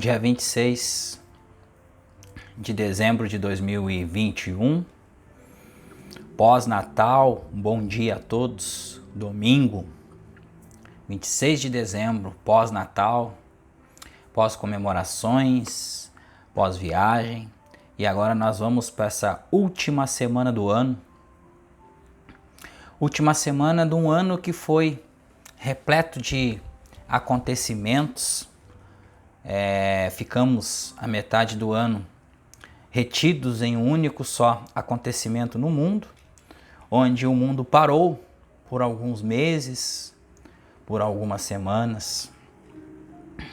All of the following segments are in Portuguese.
Dia 26 de dezembro de 2021, pós-Natal, um bom dia a todos, domingo, 26 de dezembro, pós-Natal, pós-comemorações, pós-viagem, e agora nós vamos para essa última semana do ano, última semana de um ano que foi repleto de acontecimentos. Ficamos a metade do ano retidos em um único só acontecimento no mundo, onde o mundo parou por alguns meses, por algumas semanas,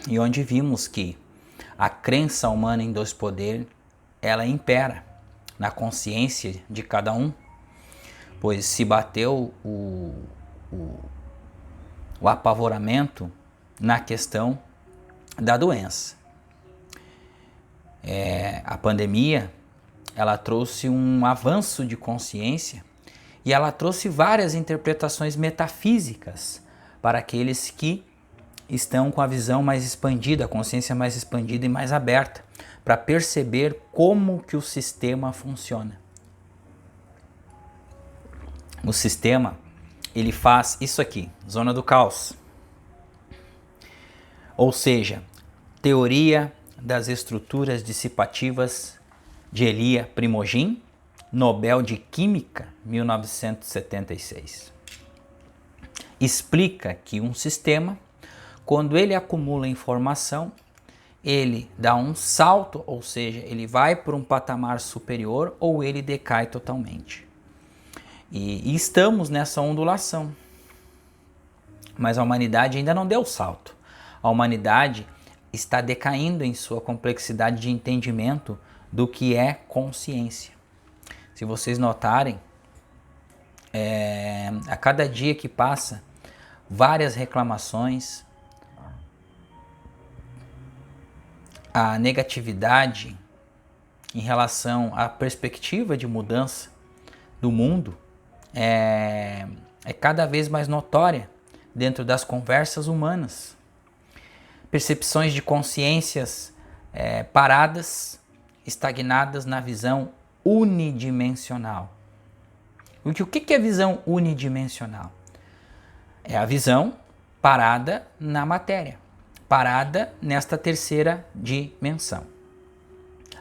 e onde vimos que a crença humana em Deus poder, ela impera na consciência de cada um, pois se bateu o apavoramento na questão da doença. A pandemia, ela trouxe um avanço de consciência e ela trouxe várias interpretações metafísicas para aqueles que estão com a visão mais expandida, a consciência mais expandida e mais aberta, para perceber como que o sistema funciona. O sistema, ele faz isso aqui, zona do caos. Ou seja, teoria das estruturas dissipativas de Elia Prigogine, Nobel de Química, 1976. Explica que um sistema, quando ele acumula informação, ele dá um salto, ou seja, ele vai para um patamar superior ou ele decai totalmente. E estamos nessa ondulação. Mas a humanidade ainda não deu o salto. A humanidade está decaindo em sua complexidade de entendimento do que é consciência. Se vocês notarem, a cada dia que passa, várias reclamações, a negatividade em relação à perspectiva de mudança do mundo é cada vez mais notória dentro das conversas humanas. Percepções de consciências paradas, estagnadas na visão unidimensional. O que é visão unidimensional? É a visão parada na matéria, parada nesta terceira dimensão.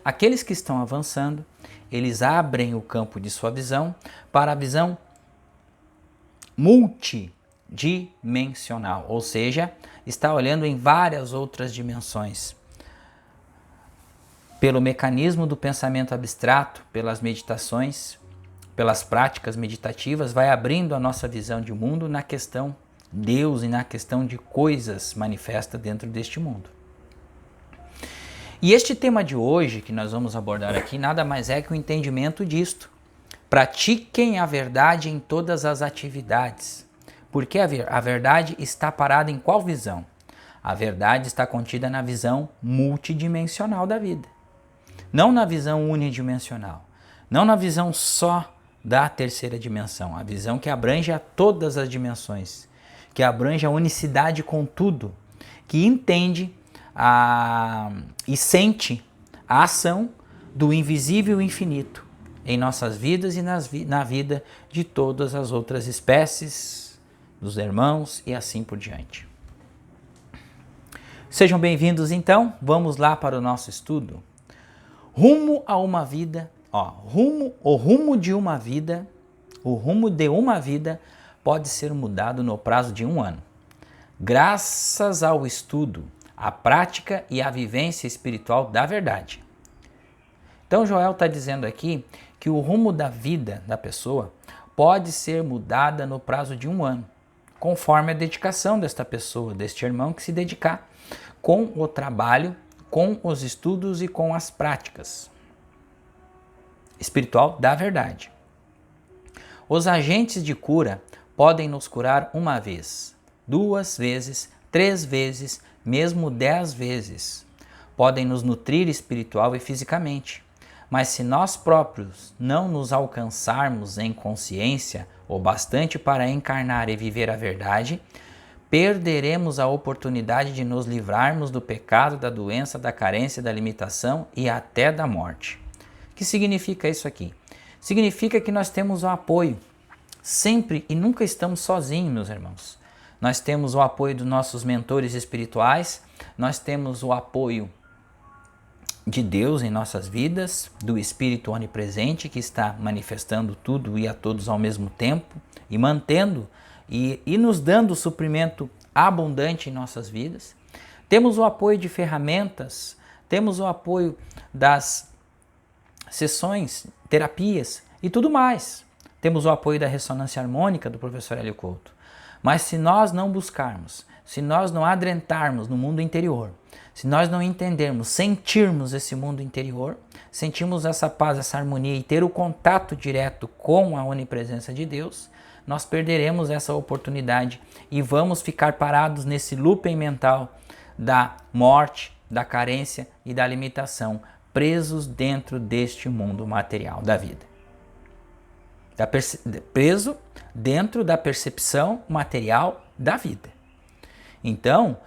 Aqueles que estão avançando, eles abrem o campo de sua visão para a visão multidimensional, ou seja, está olhando em várias outras dimensões. Pelo mecanismo do pensamento abstrato, pelas meditações, pelas práticas meditativas, vai abrindo a nossa visão de mundo na questão Deus e na questão de coisas manifestas dentro deste mundo. E este tema de hoje, que nós vamos abordar aqui, nada mais é que o entendimento disto. Pratiquem a verdade em todas as atividades. Porque a verdade está parada em qual visão? A verdade está contida na visão multidimensional da vida. Não na visão unidimensional. Não na visão só da terceira dimensão. A visão que abrange a todas as dimensões. Que abrange a unicidade com tudo. Que entende e sente a ação do invisível infinito em nossas vidas e na vida de todas as outras espécies, dos irmãos e assim por diante. Sejam bem-vindos então, vamos lá para o nosso estudo. Rumo a uma vida, o rumo de uma vida pode ser mudado no prazo de um ano. Graças ao estudo, à prática e à vivência espiritual da verdade. Então Joel está dizendo aqui que o rumo da vida da pessoa pode ser mudada no prazo de um ano, conforme a dedicação desta pessoa, deste irmão que se dedicar com o trabalho, com os estudos e com as práticas espiritual da verdade. Os agentes de cura podem nos curar uma vez, 2 vezes, 3 vezes, mesmo 10 vezes. Podem nos nutrir espiritual e fisicamente. Mas se nós próprios não nos alcançarmos em consciência o bastante para encarnar e viver a verdade, perderemos a oportunidade de nos livrarmos do pecado, da doença, da carência, da limitação e até da morte. O que significa isso aqui? Significa que nós temos o apoio sempre e nunca estamos sozinhos, meus irmãos. Nós temos o apoio dos nossos mentores espirituais, nós temos o apoio de Deus em nossas vidas, do Espírito onipresente que está manifestando tudo e a todos ao mesmo tempo e mantendo e nos dando suprimento abundante em nossas vidas. Temos o apoio de ferramentas, temos o apoio das sessões, terapias e tudo mais. Temos o apoio da ressonância harmônica do professor Hélio Couto. Mas se nós não buscarmos, se nós não adrentarmos no mundo interior, se nós não entendermos, sentirmos esse mundo interior, sentirmos essa paz, essa harmonia e ter o contato direto com a onipresença de Deus, nós perderemos essa oportunidade e vamos ficar parados nesse looping mental da morte, da carência e da limitação, presos dentro deste mundo material da vida. Preso dentro da percepção material da vida. Então,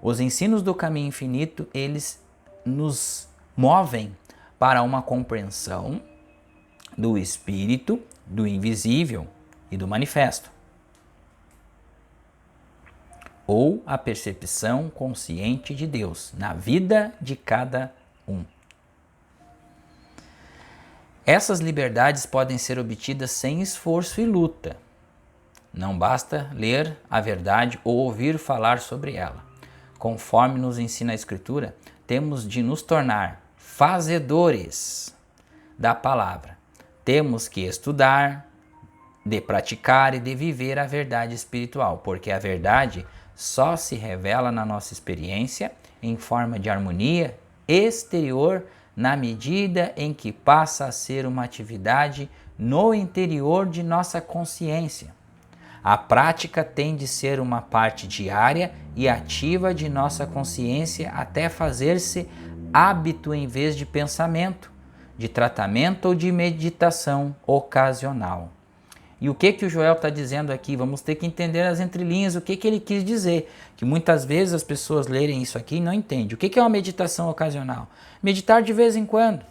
os ensinos do caminho infinito, eles nos movem para uma compreensão do espírito, do invisível e do manifesto. Ou a percepção consciente de Deus na vida de cada um. Essas liberdades podem ser obtidas sem esforço e luta. Não basta ler a verdade ou ouvir falar sobre ela. Conforme nos ensina a Escritura, temos de nos tornar fazedores da palavra. Temos que estudar, de praticar e de viver a verdade espiritual, porque a verdade só se revela na nossa experiência em forma de harmonia exterior, na medida em que passa a ser uma atividade no interior de nossa consciência. A prática tem de ser uma parte diária e ativa de nossa consciência até fazer-se hábito em vez de pensamento, de tratamento ou de meditação ocasional. E o que o Joel está dizendo aqui? Vamos ter que entender as entrelinhas, o que ele quis dizer. Que muitas vezes as pessoas lerem isso aqui e não entendem. O que é uma meditação ocasional? Meditar de vez em quando.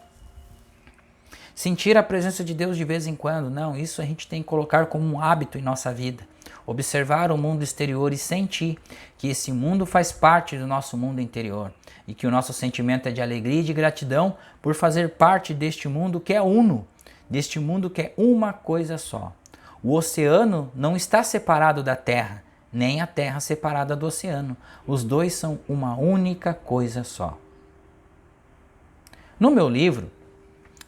Sentir a presença de Deus de vez em quando. Não, isso a gente tem que colocar como um hábito em nossa vida. Observar o mundo exterior e sentir que esse mundo faz parte do nosso mundo interior. E que o nosso sentimento é de alegria e de gratidão por fazer parte deste mundo que é uno. Deste mundo que é uma coisa só. O oceano não está separado da Terra, nem a Terra separada do oceano. Os dois são uma única coisa só. No meu livro,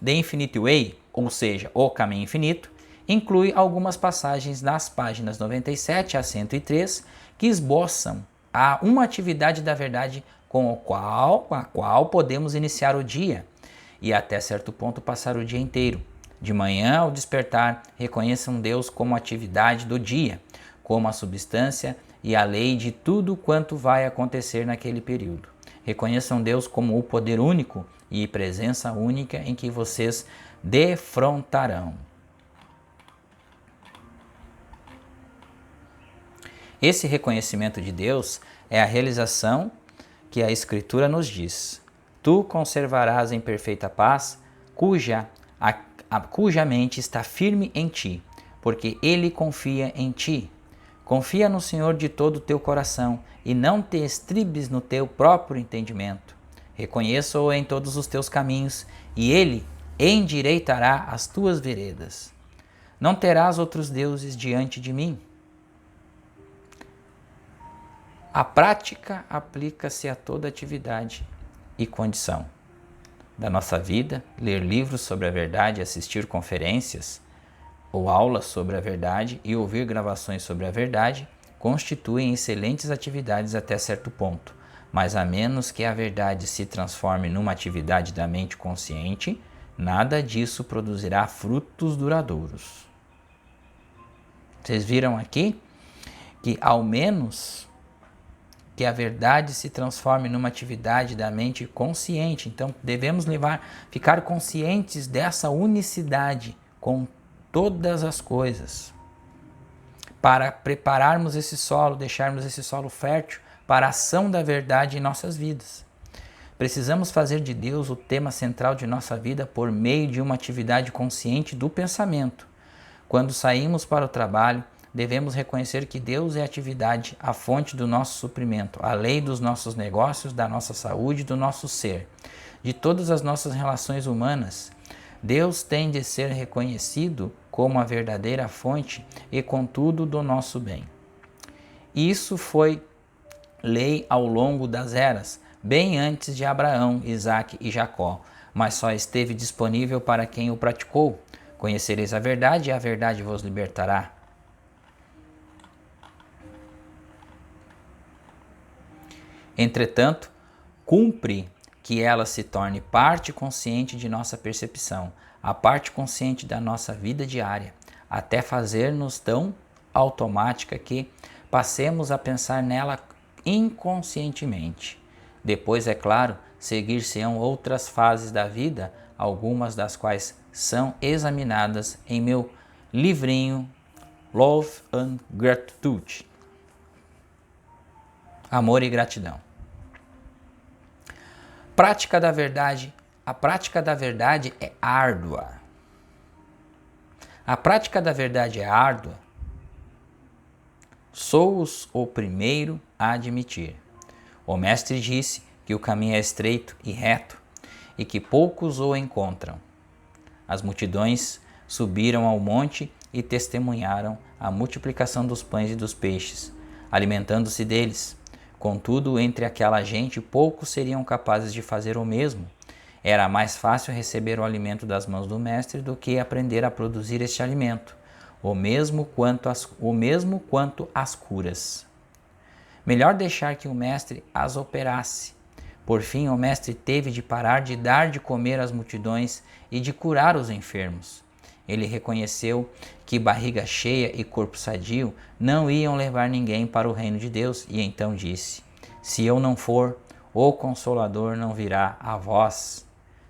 The Infinite Way, ou seja, O Caminho Infinito, inclui algumas passagens nas páginas 97 a 103 que esboçam uma atividade da verdade com a qual podemos iniciar o dia e até certo ponto passar o dia inteiro. De manhã ao despertar, reconheçam Deus como atividade do dia, como a substância e a lei de tudo quanto vai acontecer naquele período. Reconheçam Deus como o poder único e presença única em que vocês defrontarão. Esse reconhecimento de Deus é a realização que a Escritura nos diz. Tu conservarás em perfeita paz, cuja mente está firme em ti, porque ele confia em ti. Confia no Senhor de todo o teu coração e não te estribes no teu próprio entendimento. Reconheça-o em todos os teus caminhos e ele endireitará as tuas veredas. Não terás outros deuses diante de mim. A prática aplica-se a toda atividade e condição da nossa vida. Ler livros sobre a verdade, assistir conferências ou aulas sobre a verdade e ouvir gravações sobre a verdade constituem excelentes atividades até certo ponto, mas a menos que a verdade se transforme numa atividade da mente consciente, nada disso produzirá frutos duradouros. Vocês viram aqui que ao menos que a verdade se transforme numa atividade da mente consciente. Então, devemos ficar conscientes dessa unicidade com todas as coisas. para prepararmos esse solo, deixarmos esse solo fértil para a ação da verdade em nossas vidas. Precisamos fazer de Deus o tema central de nossa vida por meio de uma atividade consciente do pensamento. Quando saímos para o trabalho, devemos reconhecer que Deus é a atividade, a fonte do nosso suprimento, a lei dos nossos negócios, da nossa saúde, do nosso ser, de todas as nossas relações humanas. Deus tem de ser reconhecido como a verdadeira fonte e, contudo, do nosso bem. Isso foi lei ao longo das eras, bem antes de Abraão, Isaque e Jacó, mas só esteve disponível para quem o praticou. Conhecereis a verdade e a verdade vos libertará. Entretanto, cumpre que ela se torne parte consciente de nossa percepção, a parte consciente da nossa vida diária, até fazer-nos tão automática que passemos a pensar nela inconscientemente. Depois, é claro, seguir-se-ão outras fases da vida, algumas das quais são examinadas em meu livrinho Love and Gratitude. Amor e gratidão. Prática da verdade. A prática da verdade é árdua. A prática da verdade é árdua. Sou-os o primeiro a admitir. O mestre disse que o caminho é estreito e reto e que poucos o encontram. As multidões subiram ao monte e testemunharam a multiplicação dos pães e dos peixes, alimentando-se deles. Contudo, entre aquela gente, poucos seriam capazes de fazer o mesmo. Era mais fácil receber o alimento das mãos do mestre do que aprender a produzir este alimento, o mesmo quanto as curas. Melhor deixar que o mestre as operasse. Por fim, o mestre teve de parar de dar de comer às multidões e de curar os enfermos. Ele reconheceu que barriga cheia e corpo sadio não iam levar ninguém para o reino de Deus e então disse: se eu não for, o Consolador não virá a vós.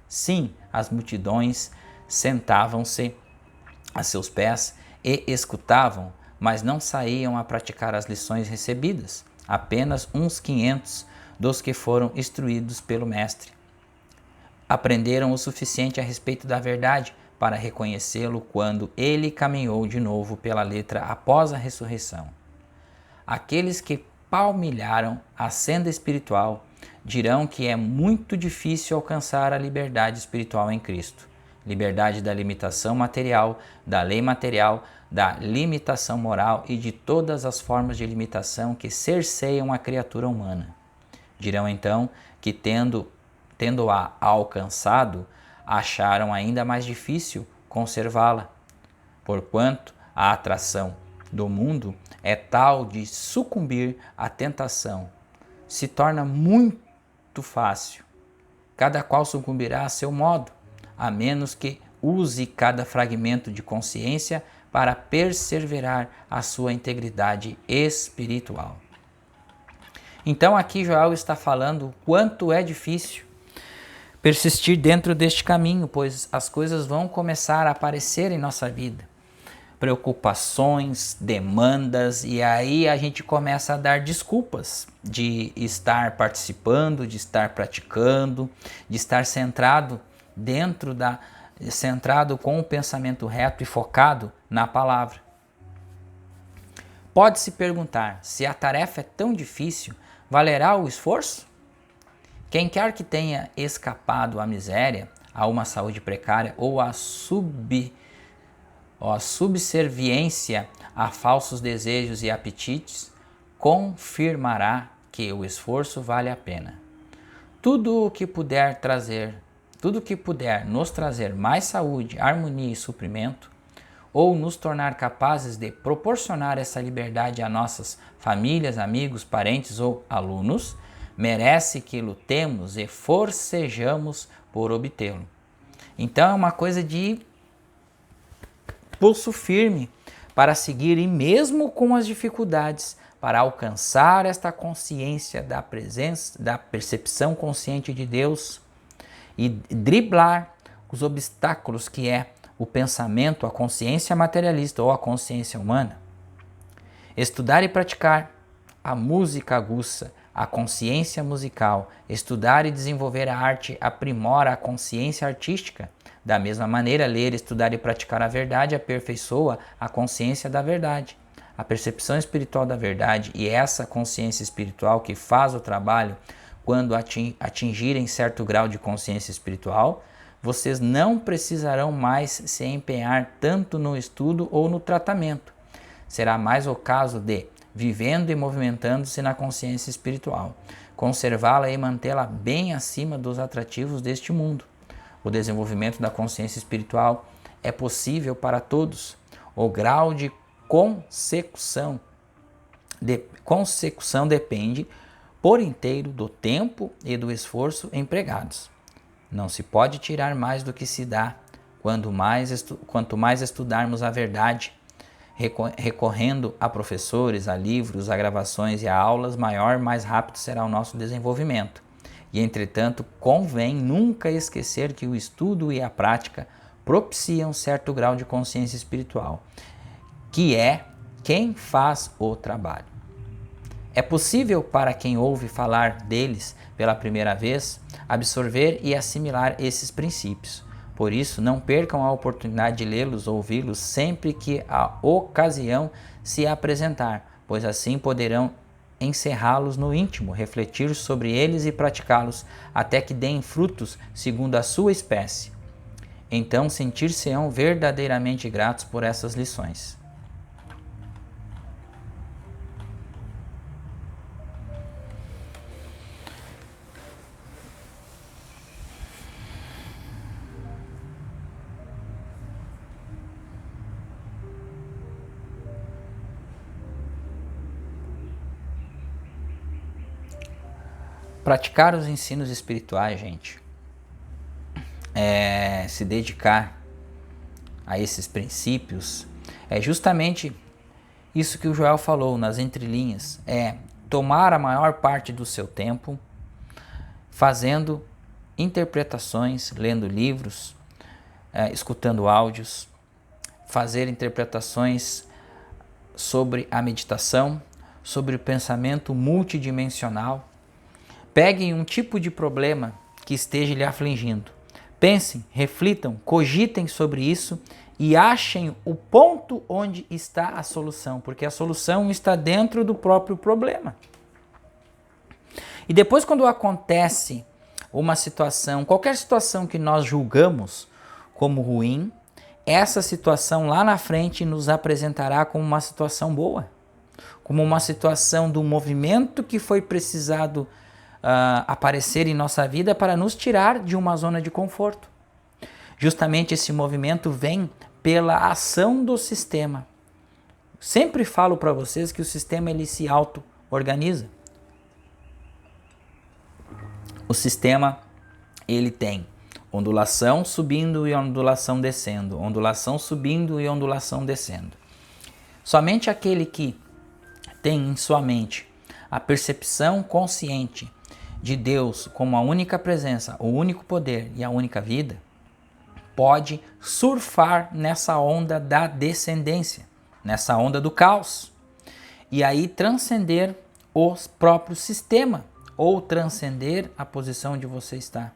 Sim, as multidões sentavam-se a seus pés e escutavam, mas não saíam a praticar as lições recebidas. Apenas uns 500 dos que foram instruídos pelo mestre aprenderam o suficiente a respeito da verdade para reconhecê-lo quando ele caminhou de novo pela letra após a ressurreição. Aqueles que palmilharam a senda espiritual dirão que é muito difícil alcançar a liberdade espiritual em Cristo. Liberdade da limitação material, da lei material, da limitação moral e de todas as formas de limitação que cerceiam a criatura humana. Dirão então que tendo-a alcançado, acharam ainda mais difícil conservá-la, porquanto a atração do mundo é tal de sucumbir à tentação. Se torna muito fácil. Cada qual sucumbirá a seu modo, a menos que use cada fragmento de consciência para perseverar a sua integridade espiritual. Então aqui Joel está falando o quanto é difícil persistir dentro deste caminho, pois as coisas vão começar a aparecer em nossa vida. Preocupações, demandas, e aí a gente começa a dar desculpas de estar participando, de estar praticando, de estar centrado centrado com o pensamento reto e focado na palavra. Pode-se perguntar, se a tarefa é tão difícil, valerá o esforço? Quem quer que tenha escapado à miséria, a uma saúde precária ou à subserviência a falsos desejos e apetites, confirmará que o esforço vale a pena. Tudo o que puder nos trazer mais saúde, harmonia e suprimento, ou nos tornar capazes de proporcionar essa liberdade a nossas famílias, amigos, parentes ou alunos, merece que lutemos e forcejamos por obtê-lo. Então é uma coisa de pulso firme para seguir, e mesmo com as dificuldades, para alcançar esta consciência da presença, da percepção consciente de Deus e driblar os obstáculos que é o pensamento, a consciência materialista ou a consciência humana. Estudar e praticar a música aguça, a consciência musical. Estudar e desenvolver a arte aprimora a consciência artística. Da mesma maneira, ler, estudar e praticar a verdade aperfeiçoa a consciência da verdade. A percepção espiritual da verdade e essa consciência espiritual que faz o trabalho, quando atingirem certo grau de consciência espiritual, vocês não precisarão mais se empenhar tanto no estudo ou no tratamento. Será mais o caso de, vivendo e movimentando-se na consciência espiritual, conservá-la e mantê-la bem acima dos atrativos deste mundo. O desenvolvimento da consciência espiritual é possível para todos. O grau de consecução depende por inteiro do tempo e do esforço empregados. Não se pode tirar mais do que se dá, quanto mais estudarmos a verdade, recorrendo a professores, a livros, a gravações e a aulas, mais rápido será o nosso desenvolvimento. E, entretanto, convém nunca esquecer que o estudo e a prática propiciam certo grau de consciência espiritual, que é quem faz o trabalho. É possível para quem ouve falar deles pela primeira vez absorver e assimilar esses princípios. Por isso, não percam a oportunidade de lê-los ou ouvi-los sempre que a ocasião se apresentar, pois assim poderão encerrá-los no íntimo, refletir sobre eles e praticá-los até que deem frutos segundo a sua espécie. Então sentir-se-ão verdadeiramente gratos por essas lições. Praticar os ensinos espirituais, gente, se dedicar a esses princípios, é justamente isso que o Joel falou nas entrelinhas, é tomar a maior parte do seu tempo fazendo interpretações, lendo livros, escutando áudios, fazer interpretações sobre a meditação, sobre o pensamento multidimensional. Peguem um tipo de problema que esteja lhe afligindo. Pensem, reflitam, cogitem sobre isso e achem o ponto onde está a solução, porque a solução está dentro do próprio problema. E depois, quando acontece uma situação, qualquer situação que nós julgamos como ruim, essa situação lá na frente nos apresentará como uma situação boa, como uma situação do movimento que foi precisado aparecer em nossa vida para nos tirar de uma zona de conforto. Justamente esse movimento vem pela ação do sistema. Sempre falo para vocês que o sistema ele se auto-organiza. O sistema ele tem ondulação subindo e ondulação descendo, ondulação subindo e ondulação descendo. Somente aquele que tem em sua mente a percepção consciente de Deus como a única presença, o único poder e a única vida, pode surfar nessa onda da descendência, nessa onda do caos, e aí transcender o próprio sistema, ou transcender a posição onde você está.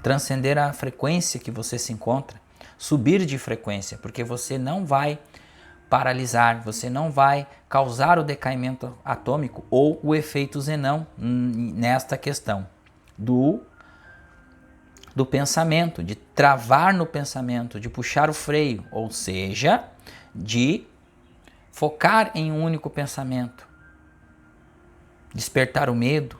Transcender a frequência que você se encontra, subir de frequência, porque você não vai paralisar, você não vai causar o decaimento atômico ou o efeito Zenão nesta questão do pensamento, de travar no pensamento, de puxar o freio, ou seja, de focar em um único pensamento, despertar o medo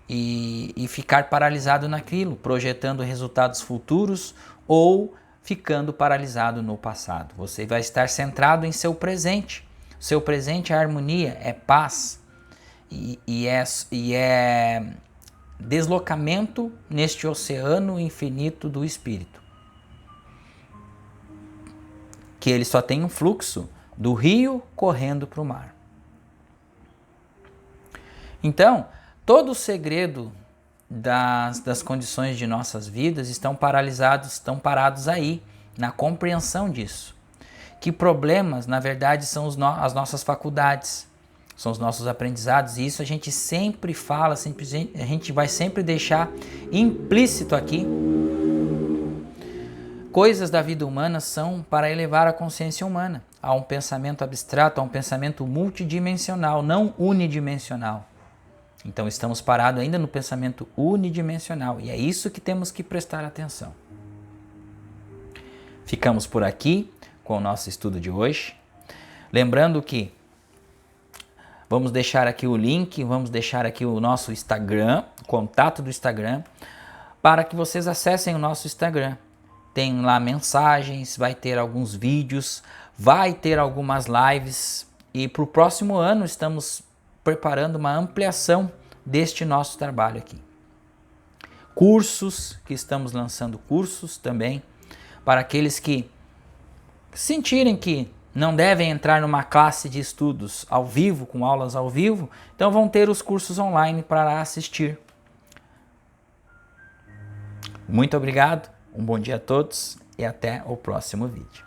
e ficar paralisado naquilo, projetando resultados futuros ou ficando paralisado no passado. Você vai estar centrado em seu presente. Seu presente é harmonia, é paz e é deslocamento neste oceano infinito do espírito. Que ele só tem um fluxo do rio correndo para o mar. Então, todo o segredo das condições de nossas vidas estão paralisados, estão parados aí, na compreensão disso. que problemas, na verdade, são as nossas faculdades, são os nossos aprendizados, e isso a gente sempre fala, a gente vai sempre deixar implícito aqui. Coisas da vida humana são para elevar a consciência humana a um pensamento abstrato, a um pensamento multidimensional, não unidimensional. Então estamos parados ainda no pensamento unidimensional, e é isso que temos que prestar atenção. Ficamos por aqui com o nosso estudo de hoje. Lembrando que vamos deixar aqui o link, vamos deixar aqui o nosso Instagram, contato do Instagram, para que vocês acessem o nosso Instagram. Tem lá mensagens, vai ter alguns vídeos, vai ter algumas lives, e para o próximo ano estamos preparando uma ampliação deste nosso trabalho aqui. Cursos, que estamos lançando cursos também, para aqueles que sentirem que não devem entrar numa classe de estudos ao vivo, com aulas ao vivo, então vão ter os cursos online para assistir. Muito obrigado, um bom dia a todos e até o próximo vídeo.